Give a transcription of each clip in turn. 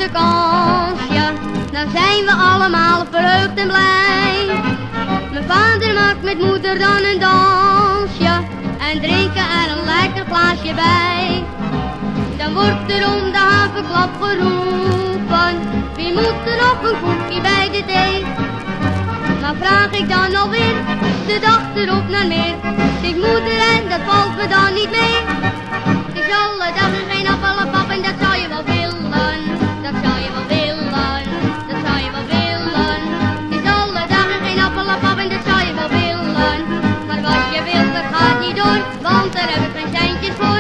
grote kans, ja, dan zijn we allemaal verheugd en blij. Mijn vader maakt met moeder dan een dansje en drinken er een lekker glaasje bij. Dan wordt er om de haverklap geroepen, wie moet er nog een koekje bij de thee? Maar vraag ik dan alweer, de dag erop naar meer, zegt moeder en dat valt me dan niet mee. Het is alle dagen geen appel en pap en dat zou je wel willen, dat zou je wel willen, dat zou je wel willen. Het is alle dagen geen appel en pap en dat zou je wel willen, maar wat je wilt dat gaat niet door, want daar heb ik geen centjes voor.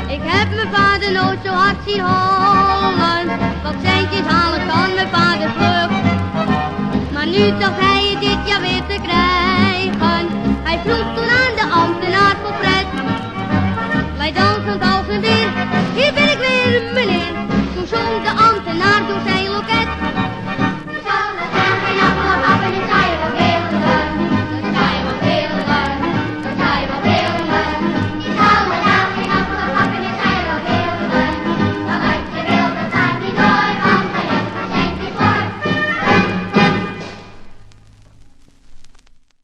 Ik heb mijn vader nooit zo hard zien hollen, wat centjes halen kan mijn vader vlug. Maar nu toch hij